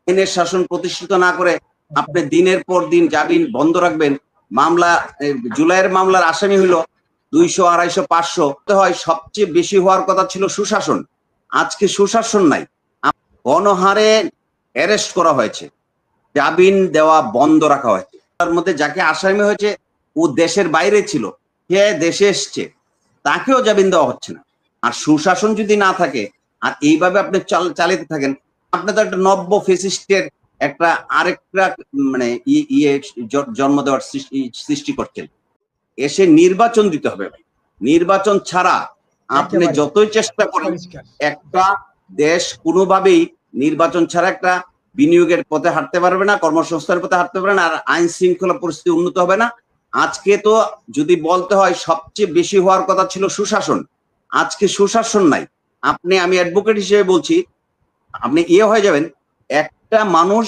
আইনের শাসন প্রতিষ্ঠিত না করে আপনি দিনের পর দিন জামিন বন্ধ রাখবেন। মামলা জুলাইয়ের মামলার আসামি হইলো 200, 250, 500 হয়। সবচেয়ে বেশি হওয়ার কথা ছিল সুশাসন। আজকে সুশাসন নাই, গণহারে অ্যারেস্ট করা হয়েছে, জামিন দেওয়া বন্ধ রাখা হয়েছে। তার মধ্যে যাকে আসামি হয়েছে ও দেশের বাইরে ছিল, সে দেশে এসছে, তাকেও জামিন দেওয়া হচ্ছে না। আর সুশাসন যদি না থাকে আর এইভাবে আপনি চালিয়ে থাকেন, আপনি তো একটা নব্য ফেসিস্টের একটা আরেকটা মানে ইয়ে জন্ম দেওয়ার সৃষ্টি করছেন। এসে নির্বাচন দিতে হবে ভাই। নির্বাচন ছাড়া আপনি যতই চেষ্টা করেন, একটা দেশ কোনোভাবেই নির্বাচন ছাড়া একটা বিনিয়োগের পথে হাঁটতে পারবে না, কর্মসংস্থানের পথে হাঁটতে পারবে না, আর আইন শৃঙ্খলা পরিস্থিতি উন্নত হবে না। আজকে তো যদি বলতে হয় সবচেয়ে বেশি হওয়ার কথা ছিল সুশাসন। আজকে সুশাসন নাই। আমি অ্যাডভোকেট হিসেবে বলছি, আপনি হয়ে যাবেন, একটা মানুষ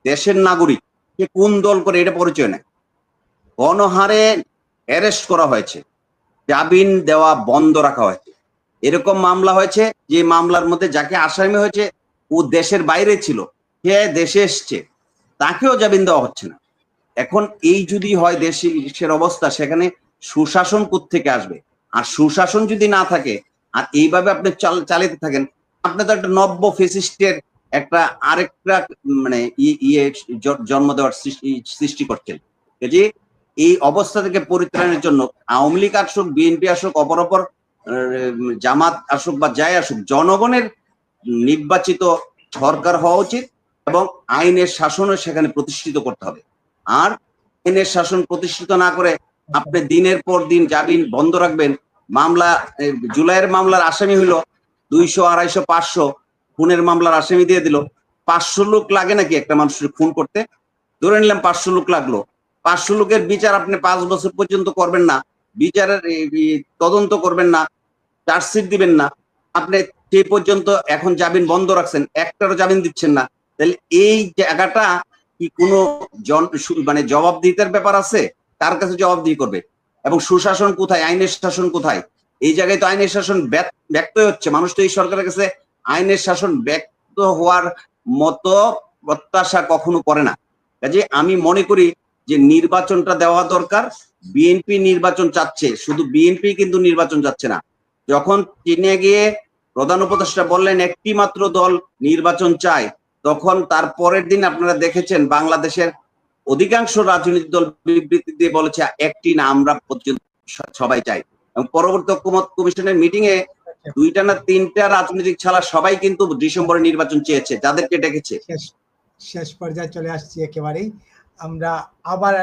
দেশের নাগরিক, সে কোন দল করে এটা পরিচয় নেই, গণহারে অ্যারেস্ট করা হয়েছে, জামিন দেওয়া বন্ধ রাখা হয়েছে। এরকম মামলা হয়েছে যে মামলার মধ্যে যাকে আসামি হয়েছে ও দেশের বাইরে ছিল, সে দেশে এসছে, তাকেও জামিন দেওয়া হচ্ছে না। এখন এই যদি হয় দেশের অবস্থা, সেখানে সুশাসন কোত্থেকে আসবে? আর সুশাসন যদি না থাকে আর এইভাবে আপনি চালিয়ে থাকেন, আপনি তো একটা নব্য ফেসিস্টের একটা আরেকটা মানে জন্ম দেওয়ার সৃষ্টি করছেন। যে এই অবস্থা থেকে পরিত্রাণের জন্য আওয়ামী লীগ আসুক, বিএনপি আসুক, অপর জামাত আসুক বা যাই আসুক, জনগণের নির্বাচিত সরকার হওয়া উচিত এবং আইনের শাসনও সেখানে প্রতিষ্ঠিত করতে হবে। আর আইনের শাসন প্রতিষ্ঠিত না করে আপনি দিনের পর দিন জামিন বন্ধ রাখবেন। মামলা জুলাইয়ের মামলার আসামি হইলো 200, 250, 500 খুনের মামলার আসামি দিয়ে দিল। 500 লোক লাগে নাকি একটা মানুষের খুন করতে? ধরে নিলাম 500 লোক লাগলো। 500 লোকের বিচার আপনি 5 বছর পর্যন্ত করবেন না, বিচারের তদন্ত করবেন না, চার্জশিট দিবেন না, আপনি সেই পর্যন্ত এখন জামিন বন্ধ রাখছেন, একটারও জামিন দিচ্ছেন না। তাহলে এই জায়গাটা কি কোনো মানে জবাবদিহিতার ব্যাপার আছে? কার কাছে জবাবদিহি করবে? এবং সুশাসন কোথায়, আইনের শাসন কোথায়? এই জায়গায় তো আইনের শাসন ব্যক্ত হচ্ছে। মানুষ তো এই সরকারের কাছে আইনের শাসন ব্যক্ত হওয়ার মতো প্রত্যাশা কখনো করে না। কাজে আমি মনে করি যে নির্বাচনটা দেওয়া দরকার। বিএনপি নির্বাচন চাচ্ছে, শুধু বিএনপি কিন্তু নির্বাচন চাচ্ছে না। যখন চীনে গিয়ে প্রধান উপদেষ্টা বললেন একটি মাত্র দল নির্বাচন চায়, তখন তার পরের দিন আপনারা দেখেছেন বাংলাদেশের অধিকাংশ রাজনৈতিক দল বিবৃতি দিয়ে বলেছে একটি না, আমরা সবাই চাই। এবং পরবর্তী ঐক্যমত কমিশনের মিটিং এ 2টা না 3টা রাজনৈতিক ছাড়া সবাই কিন্তু ডিসেম্বরে নির্বাচন চেয়েছে, যাদেরকে ডেকেছে। শেষ পর্যায়ে চলে আসছি একেবারেই। আমরা আবার